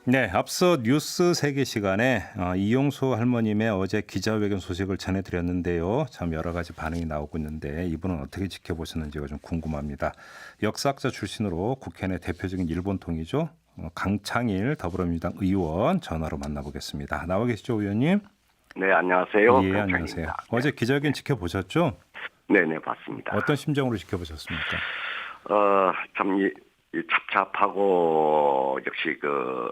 네, 앞서 뉴스 세계 시간에 이용수 할머님의 어제 기자회견 소식을 전해드렸는데요. 참 여러 가지 반응이 나오고 있는데 이분은 어떻게 지켜보셨는지가 좀 궁금합니다. 역사학자 출신으로 국회 내 대표적인 일본통이죠. 강창일 더불어민주당 의원 전화로 만나보겠습니다. 나와 계시죠, 의원님? 네, 안녕하세요. 예, 안녕하세요. 어제 기자회견 지켜보셨죠? 네네, 봤습니다. 어떤 심정으로 지켜보셨습니까? 참, 이 착잡하고, 역시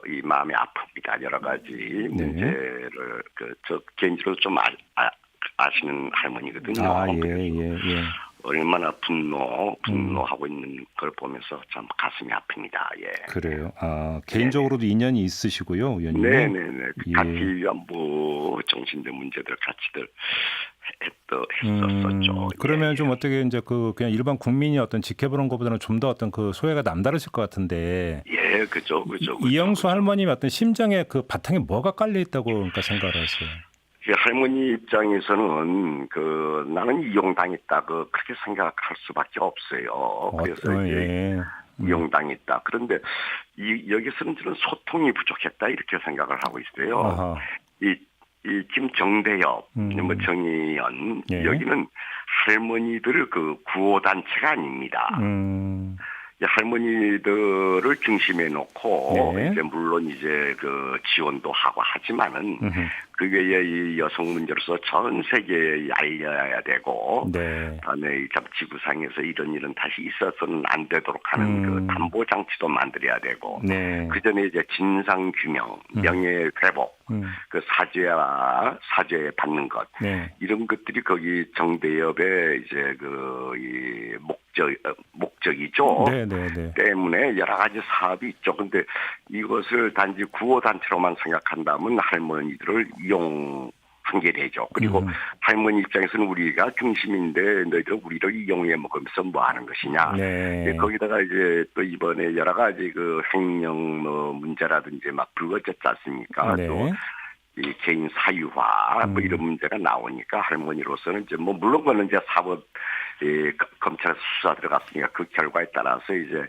이 마음이 아픕니다. 여러 가지 네. 문제를, 저 개인적으로 좀 아시는 할머니거든요. 예. 얼마나 분노하고 있는 걸 보면서 참 가슴이 아픕니다. 예. 그래요. 개인적으로도 인연이 있으시고요, 의원님. 네네네. 예. 같이 위안부 정신적 문제들 같이들 했었죠. 그러면 예. 좀 어떻게 이제 그냥 일반 국민이 어떤 지켜보는 것보다는 좀 더 어떤 그 소외가 남다르실 것 같은데. 예, 그죠. 이영수 할머님의 어떤 심정에 그 바탕에 뭐가 깔려 있다고 그러니까 생각을 하세요. 할머니 입장에서는 나는 이용당했다 그렇게 생각할 수밖에 없어요. 그래서 예. 이용당했다. 그런데 여기서는 저는 소통이 부족했다 이렇게 생각을 하고 있어요. 아하. 이 김정대엽, 정의연 예. 여기는 할머니들 구호 단체가 아닙니다. 할머니들을 중심에 놓고 네. 이제 물론 이제 지원도 하고 하지만은 그 외에 이 여성 문제로서 전 세계에 알려야 되고 네. 다음에 참 지구상에서 이런 일은 다시 있어서는 안 되도록 하는 담보 장치도 만들어야 되고 네. 그 전에 이제 진상 규명, 명예 회복, 사죄 받는 것 네. 이런 것들이 거기 정대협의 이제 이 목적이죠. 네. 때문에 여러 가지 사업이 있죠. 근데 이것을 단지 구호단체로만 생각한다면 할머니들을 이용한 게 되죠. 그리고 할머니 입장에서는 우리가 중심인데 너희들 우리를 이용해 먹으면서 뭐 하는 것이냐. 네. 거기다가 이제 또 이번에 여러 가지 횡령 문제라든지 막 불거졌지 않습니까? 네. 또 이 개인 사유화 뭐 이런 문제가 나오니까 할머니로서는 이제 물론 그는 이제 사법 검찰에서 수사 들어갔으니까 그 결과에 따라서 이제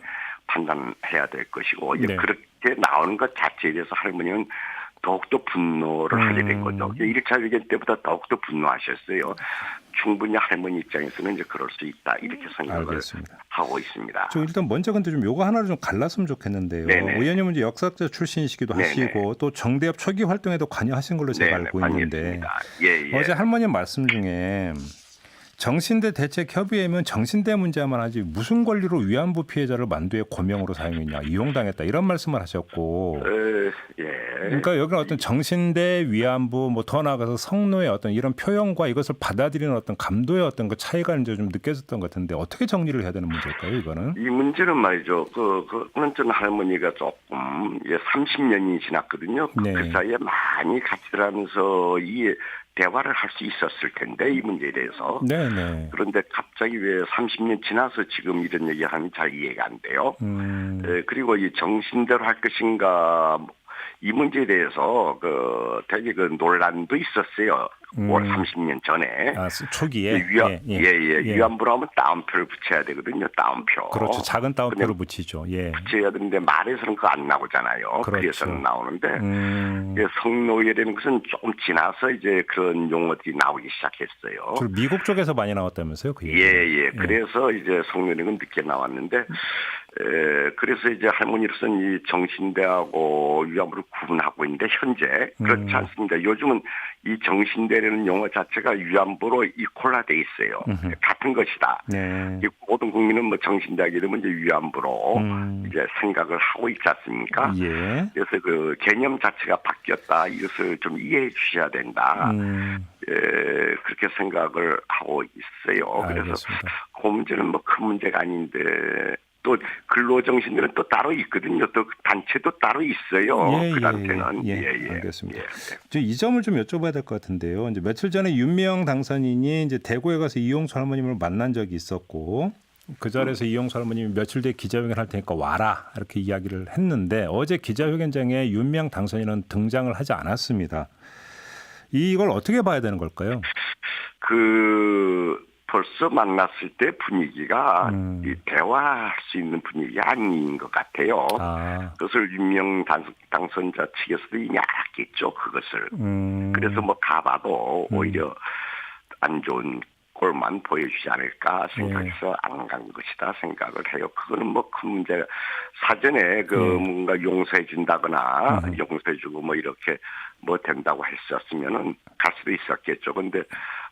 판단해야 될 것이고 네. 그렇게 나오는 것 자체에 대해서 할머니는 더욱더 분노를 하게 된 거죠. 1차 회견 때보다 더욱더 분노하셨어요. 충분히 할머니 입장에서는 이제 그럴 수 있다 이렇게 생각을 알겠습니다. 하고 있습니다. 저 일단 먼저 근데 좀 요거 하나를 좀 갈랐으면 좋겠는데요. 네네. 의원님은 이제 역사학자 출신이시기도 네네. 하시고 또 정대협 초기 활동에도 관여하신 걸로 제가 네네, 알고 있는데 예. 어제 할머님 말씀 중에 정신대 대책협의회면 정신대 문제만 하지 무슨 권리로 위안부 피해자를 만두의 고명으로 사용했냐 이용당했다 이런 말씀을 하셨고 예. 그러니까 여기는 어떤 정신대 위안부 뭐 더 나아가서 성노의 어떤 이런 표현과 이것을 받아들이는 어떤 감도의 어떤 그 차이가 이제 좀 느껴졌던 것 같은데 어떻게 정리를 해야 되는 문제일까요 이거는? 이 문제는 말이죠. 그는 전 할머니가 조금 30년이 지났거든요. 네. 그 사이에 많이 같이 들어가면서 이 대화를 할 수 있었을 텐데 이 문제에 대해서. 네네. 그런데 갑자기 왜 30년 지나서 지금 이런 얘기하면 잘 이해가 안 돼요. 그리고 이 정신대로 할 것인가 이 문제에 대해서 되게 논란도 있었어요. 올 30년 전에. 초기에. 위안부로 하면 따옴표를 붙여야 되거든요. 따옴표. 그렇죠. 작은 따옴표를 붙이죠. 예. 붙여야 되는데 말에서는 그거 안 나오잖아요. 그렇죠. 글에서는 나오는데 성노예라는 것은 조금 지나서 이제 그런 용어들이 나오기 시작했어요. 그리고 미국 쪽에서 많이 나왔다면서요? 그 얘기. 예. 그래서 이제 성노예는 늦게 나왔는데 그래서 이제 할머니로서는 이 정신대하고 위안부를 구분하고 있는데 현재 그렇지 않습니다. 요즘은 이 정신대라는 용어 자체가 위안부로 이퀄화돼 있어요. 같은 것이다. 네. 모든 국민은 뭐 정신대하게 되면 이제 위안부로 이제 생각을 하고 있지 않습니까? 예. 그래서 개념 자체가 바뀌었다. 이것을 좀 이해해 주셔야 된다. 그렇게 생각을 하고 있어요. 알겠습니다. 그래서 그 문제는 뭐 큰 문제가 아닌데 또 근로정신들은 또 따로 있거든요. 또 단체도 따로 있어요. 그 단체는. 알겠습니다. 이 점을 좀 여쭤봐야 될 것 같은데요. 이제 며칠 전에 윤미향 당선인이 이제 대구에 가서 이용수 할머님을 만난 적이 있었고 그 자리에서 이용수 할머님이 며칠 뒤에 기자회견 할 테니까 와라 이렇게 이야기를 했는데 어제 기자회견장에 윤미향 당선인은 등장을 하지 않았습니다. 이걸 어떻게 봐야 되는 걸까요? 벌써 만났을 때 분위기가 이 대화할 수 있는 분위기가 아닌 것 같아요. 아. 그것을 유명 당선자 측에서도 이미 알았겠죠, 그것을. 그래서 뭐 가봐도 오히려 안 좋은 꼴만 보여주지 않을까 생각해서 안 간 것이다 생각을 해요. 그거는 뭐 큰 문제, 사전에 그 뭔가 용서해 준다거나 용서해 주고 뭐 이렇게 뭐 된다고 했었으면은 갈 수도 있었겠죠. 근데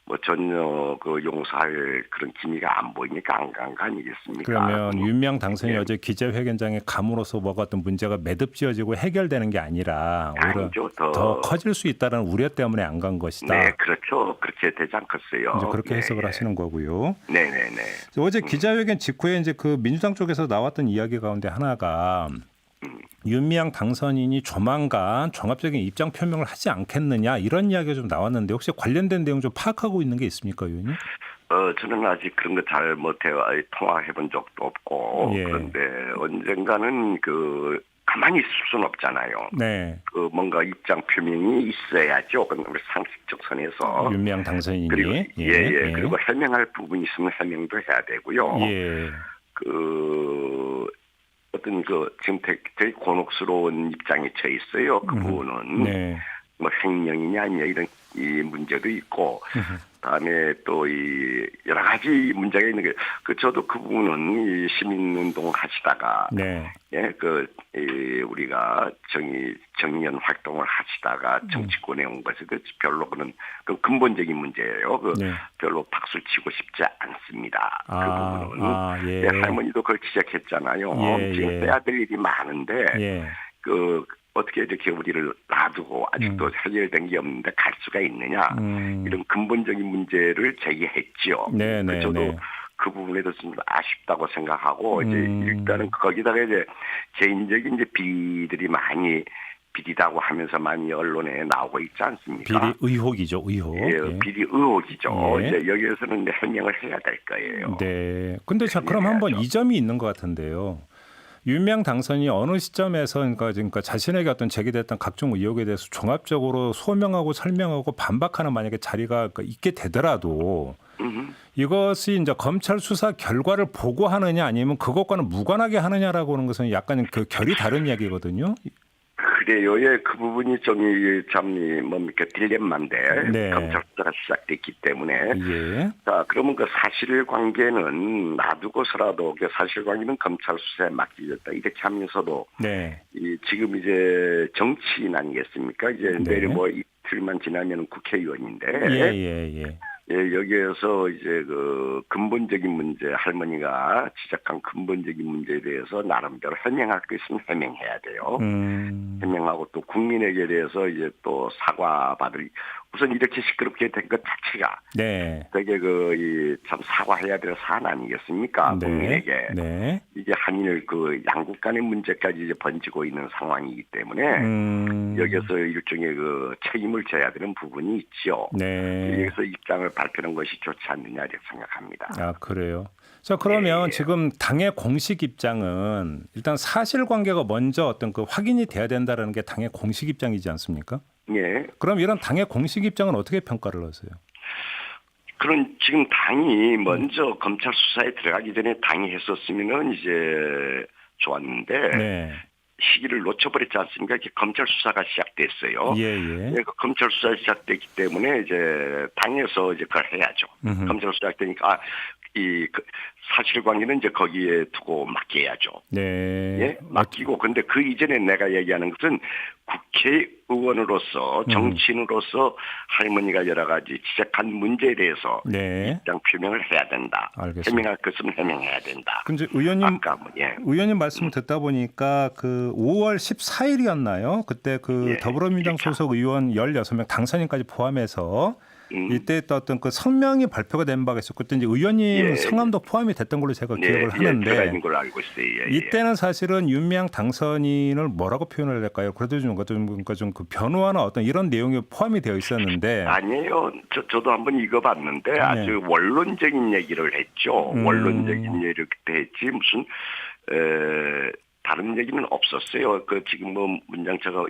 뭐 전혀 그 용서할 그런 기미가 안 보이니까 안 간 거 아니겠습니까? 그러면 윤미향 당선이 예. 어제 기자회견장에 감으로써 뭐가 어떤 문제가 매듭지어지고 해결되는 게 아니라 오히려 아니죠. 더 커질 수 있다는 우려 때문에 안 간 것이다. 네, 그렇죠. 그렇게 되지 않겠어요. 이제 그렇게 해석을 하시는 거고요. 네네네. 어제 기자회견 직후에 이제 그 민주당 쪽에서 나왔던 이야기 가운데 하나가 윤미향 당선인이 조만간 종합적인 입장 표명을 하지 않겠느냐 이런 이야기가 좀 나왔는데 혹시 관련된 내용 좀 파악하고 있는 게 있습니까, 의원님? 저는 아직 그런 거 잘 못해 통화해 본 적도 없고 예. 그런데 언젠가는 그 가만히 있을 수는 없잖아요. 네. 그 뭔가 입장 표명이 있어야죠. 우리 상식적 선에서. 윤미향 당선인이 그리고 그리고 해명할 부분이 있으면 해명도 해야 되고요. 예. 그 어떤 그 지금 되게 곤혹스러운 입장에 처해 있어요. 그 부분은 네. 뭐 횡령이냐 아니냐 이런 이 문제도 있고 그다음에 또 이 여러 가지 문제가 있는 게 그 저도 그 부분은 이 시민운동 하시다가 네. 우리가 정의연 활동을 하시다가 정치권에 온 것이 별로 그 근본적인 문제예요. 네. 별로 박수 치고 싶지 않습니다. 그 부분은 예. 할머니도 그걸 지적했잖아요. 지금 빼야 될 일이 많은데 어떻게 이렇게 우리를 놔두고 아직도 해결된 게 없는데 갈 수가 있느냐 이런 근본적인 문제를 제기했죠. 저도 그 부분에 대해서 좀 아쉽다고 생각하고 이제 일단은 거기다가 이제 개인적인 이제 비리들이 많이 비리다고 하면서 많이 언론에 나오고 있지 않습니까? 비리 의혹이죠, 의혹. 비리 의혹이죠. 예. 이제 여기에서는 이제 해명을 해야 될 거예요. 네. 근데 자 그럼 한번 이 점이 있는 것 같은데요. 윤미향 당선이 어느 시점에서 그러니까 자신에게 어떤 제기됐던 각종 의혹에 대해서 종합적으로 소명하고 설명하고 반박하는 만약에 자리가 있게 되더라도 이것이 이제 검찰 수사 결과를 보고하느냐 아니면 그것과는 무관하게 하느냐라고 하는 것은 약간 그 결이 다른 이야기거든요. 그래요. 예, 그 부분이 좀 뭡니까 딜레마인데 네. 검찰 수사가 시작됐기 때문에 예. 자 그러면 그 사실관계는 놔두고서라도 그 사실관계는 검찰 수사에 맡기겠다 이렇게 하면서도 네. 지금 이제 정치인 아니겠습니까? 이제 네. 내일 뭐 이틀만 지나면 국회의원인데 여기에서 이제 그 근본적인 문제 할머니가 지적한 근본적인 문제에 대해서 나름대로 해명할 거 있으면 해명해야 돼요. 해명하고 또 국민에게 대해서 이제 또 사과받을 우선 이렇게 시끄럽게 된 것 자체가 되게 참 사과해야 될 사안 아니겠습니까? 국민에게 이게 한일 그 양국 간의 문제까지 이제 번지고 있는 상황이기 때문에 여기서 일종의 그 책임을 져야 되는 부분이 있죠. 여기서 입장을 발표하는 것이 좋지 않느냐 이렇게 생각합니다. 아 그래요. 자 그러면 지금 당의 공식 입장은 일단 사실관계가 먼저 어떤 그 확인이 돼야 된다라는 게 당의 공식 입장이지 않습니까? 예. 그럼 이런 당의 공식 입장은 어떻게 평가를 하세요? 그런 지금 당이 먼저 검찰 수사에 들어가기 전에 당이 했었으면은 이제 좋았는데 시기를 놓쳐버렸지 않습니까? 이렇게 검찰 수사가 시작됐어요. 검찰 수사가 시작됐기 때문에 이제 당에서 이제 그걸 해야죠. 검찰 수사가 되니까 그 사실관계는 이제 거기에 두고 맡겨야죠. 맡기고 근데 그 이전에 내가 얘기하는 것은 국회의원으로서 정치인으로서 할머니가 여러 가지 지적한 문제에 대해서 입장 표명을 해야 된다. 해명할 것은 해명해야 된다. 근데 의원님 말씀을 듣다 보니까 그 5월 14일이었나요? 그때 그 더불어민주당 소속 의원 16명 당선인까지 포함해서 이때 또 어떤 그 성명이 발표가 된 바가 있었고 그때 이제 의원님 성함도 포함이 됐던 걸로 제가 기억을 하는데 있는 걸로 알고 있어요. 이때는 사실은 윤미향 당선인을 뭐라고 표현을 할까요? 그래도 좀 그 변호하나 어떤 이런 내용이 포함이 되어 있었는데 아니에요. 저도 한번 읽어봤는데 아주 원론적인 얘기를 했죠. 원론적인 얘기를 그때 했지 무슨 다른 얘기는 없었어요. 그 지금 뭐 문장처가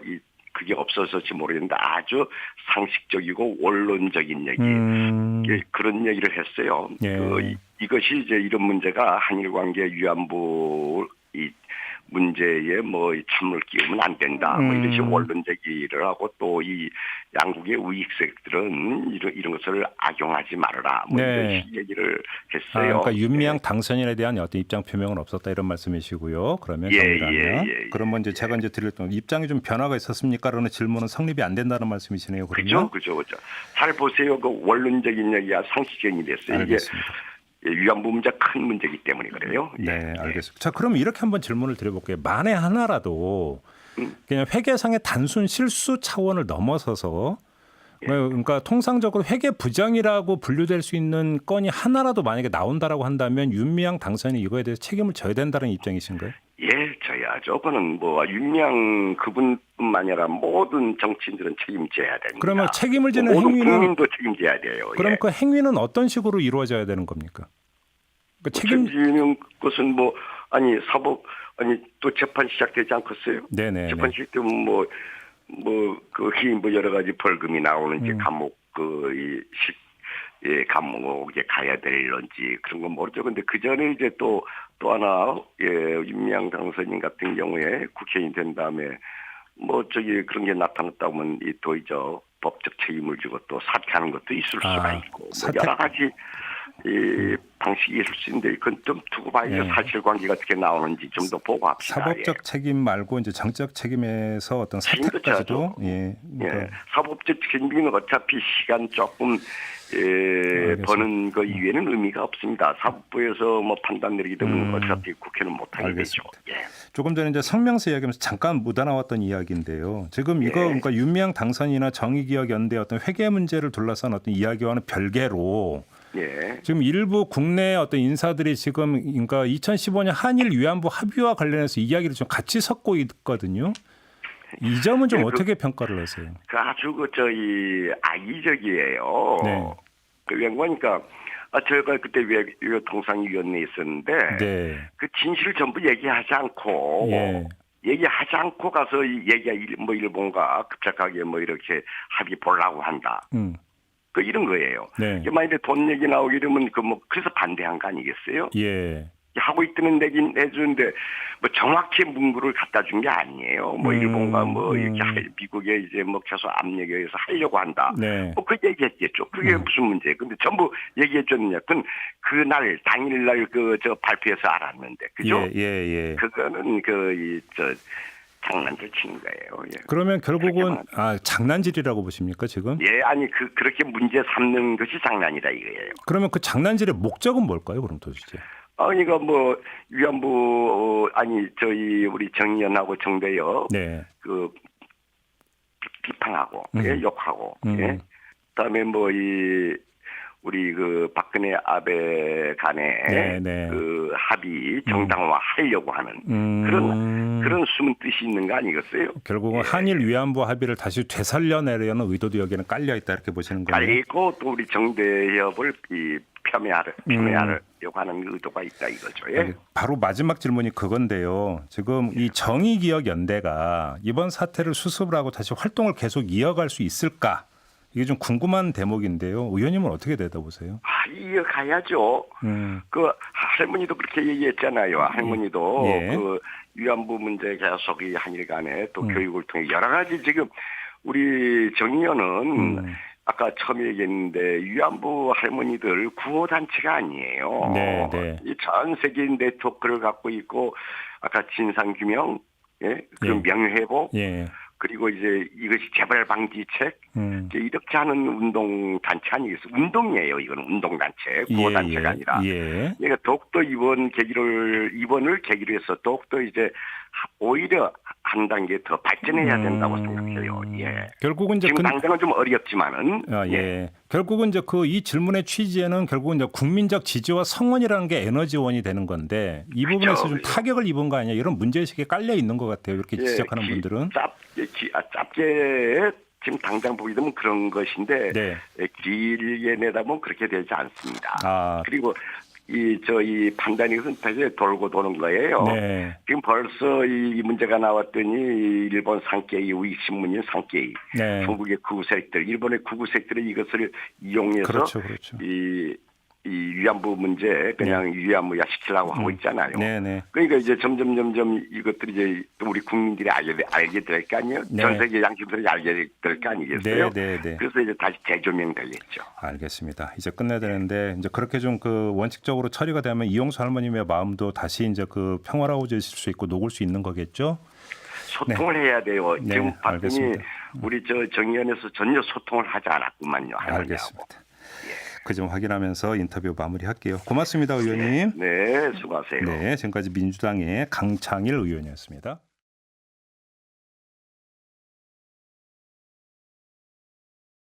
그게 없어서지 모르겠는데 아주 상식적이고 원론적인 얘기 그런 얘기를 했어요. 예. 이것이 이제 이런 문제가 한일 관계 위안부 이 문제에 뭐 찬물 끼우면 안 된다. 뭐 이런 원론 제기를 하고 또 이 양국의 우익세력들은 이런 것을 악용하지 말아라. 뭐 네. 이런 얘기를 했어요. 그러니까 윤미향 당선인에 대한 어떤 입장 표명은 없었다 이런 말씀이시고요. 그러면 예, 정리하면 예. 그러면 이제 제가 이제 드릴 동 입장이 좀 변화가 있었습니까라는 질문은 성립이 안 된다는 말씀이시네요. 그러면 그죠. 잘 보세요. 그 원론적인 얘기야 상식적인 됐어요. 알겠습니다. 이게 위안부 문제 큰 문제이기 때문에 그래요. 네, 알겠습니다. 자, 그럼 이렇게 한번 질문을 드려볼게요. 만에 하나라도 그냥 회계상의 단순 실수 차원을 넘어서서 그러니까 통상적으로 회계 부정이라고 분류될 수 있는 건이 하나라도 만약에 나온다라고 한다면 윤미향 당선인이 이거에 대해서 책임을 져야 된다는 입장이신가요? 예, 져야죠. 그는 뭐 윤미향 그분뿐만 아니라 모든 정치인들은 책임져야 됩니다. 그러면 책임을 지는 모든 행위는 국민도 책임져야 돼요. 그럼 예. 그 행위는 어떤 식으로 이루어져야 되는 겁니까? 그러니까 책임지는 것은 뭐 또 재판 시작되지 않겠어요? 네네. 재판 시작되면 뭐 여러 가지 벌금이 나오는지 감옥에 가야 될런지 그런 건 모르죠. 근데 그 전에 이제 또 하나 윤미향 당선인 같은 경우에 국회의원 된 다음에 그런 게 나타났다 보면 또 이제 법적 책임을 지고 또 사퇴하는 것도 있을 수가 있고 여러 가지 방식이 있을 수 있는데 그건 좀 두고 봐야죠. 사실관계가 어떻게 나오는지 좀 더 보고 합시다. 사법적 책임 말고 이제 정적 책임에서 어떤 사퇴까지도 사법적 책임은 어차피 시간 조금 버는 거 이외에는 의미가 없습니다. 사법부에서 뭐 판단 내리게 되면 어차피 국회는 못하게 되죠. 조금 전에 이제 성명서 이야기하면서 잠깐 묻어나왔던 이야기인데요. 지금 이거 그러니까 윤미향 당선이나 정의기억연대 어떤 회계 문제를 둘러싼 어떤 이야기와는 별개로 지금 일부 국내 어떤 인사들이 지금 그러니까 2015년 한일 위안부 합의와 관련해서 이야기를 좀 같이 섞고 있거든요. 이 점은 좀 어떻게 평가를 하세요? 아주 악의적이에요. 네. 그러니까 제가 그때 외교통상위원회에 있었는데 그 진실을 전부 얘기하지 않고 가서 일본과 급작하게 이렇게 합의 보려고 한다. 이런 거예요. 만약에 돈 얘기 나오게 되면 그래서 반대한 거 아니겠어요? 하고 있다는 얘기는 해주는데 정확히 문구를 갖다 준 게 아니에요. 일본과 이렇게 미국에 이제 계속 압력에 의해서 하려고 한다. 그 얘기했겠죠. 그게 무슨 문제예요? 근데 전부 얘기해 줬느냐? 그건 그날 당일날 발표해서 알았는데 그죠? 그거는 장난질 치는 거예요. 그러면 결국은 장난질이라고 보십니까 지금? 아니 그렇게 문제 삼는 것이 장난이다 이거예요. 그러면 그 장난질의 목적은 뭘까요? 그럼 도대체? 그러니까 위안부 우리 정의연하고 정대협 비판하고 욕하고 그다음에 우리 박근혜 아베 간의 그 합의 정당화하려고 하는 그런 숨은 뜻이 있는 거 아니겠어요? 결국은 한일 위안부 합의를 다시 되살려내려는 의도도 여기는 깔려 있다 이렇게 보시는 거예요? 깔리고 또 우리 정대협을 폄훼하려고 하는 의도가 있다 이거죠. 바로 마지막 질문이 그건데요. 지금 이 정의기억연대가 이번 사태를 수습을 하고 다시 활동을 계속 이어갈 수 있을까? 이게 좀 궁금한 대목인데요. 의원님은 어떻게 내다보세요? 이어가야죠. 그 할머니도 그렇게 얘기했잖아요. 할머니도 그 위안부 문제 계속 이 한일 간에 또 교육을 통해 여러 가지 지금 우리 정의연은 아까 처음에 얘기했는데 위안부 할머니들 구호단체가 아니에요. 이 전 세계 네트워크를 갖고 있고 아까 진상규명, 그리고 명예회복, 그리고 이제 이것이 재발 방지책 이렇게 하는 운동 단체 아니겠어요? 운동이에요. 이건 운동 단체, 구호 단체가 아니라. 그러니까 더욱더 이번을 계기로 해서 더욱더 이제 오히려 한 단계 더 발전해야 된다고 생각해요. 결국은 이제 지금 당장은 좀 어렵지만은. 결국은 이제 이 질문의 취지에는 결국은 이제 국민적 지지와 성원이라는 게 에너지원이 되는 건데 이 부분에서 좀 타격을 입은 거 아니냐 이런 문제의식에 깔려 있는 것 같아요. 이렇게 지적하는 분들은. 짧게 지금 당장 보게 되면 그런 것인데 길게 내다보면 그렇게 되지 않습니다. 그리고 이 판단이 흔하게 돌고 도는 거예요. 네. 지금 벌써 이 문제가 나왔더니 일본 산케이 우익 신문인 산케이 네. 중국의 구구색들 일본의 구구색들이 이것을 이용해서 그렇죠. 이 위안부 문제 그냥 위안부야 시키려고 하고 있잖아요. 네네. 그러니까 이제 점점 이것들이 이제 또 우리 국민들이 알게 될 거 아니에요. 네. 전 세계 양심들이 알게 될 거 아니겠어요. 네. 그래서 이제 다시 재조명되겠죠. 알겠습니다. 이제 끝내야 되는데 이제 그렇게 좀 그 원칙적으로 처리가 되면 이용수 할머님의 마음도 다시 이제 그 평화로워질 수 있고 녹을 수 있는 거겠죠. 소통을 해야 돼요. 네, 지금 봤더니 알겠습니다. 우리 정의원에서 전혀 소통을 하지 않았구만요. 할머니하고. 알겠습니다. 그 점 확인하면서 인터뷰 마무리할게요. 고맙습니다, 의원님. 네, 수고하세요. 네, 지금까지 민주당의 강창일 의원이었습니다.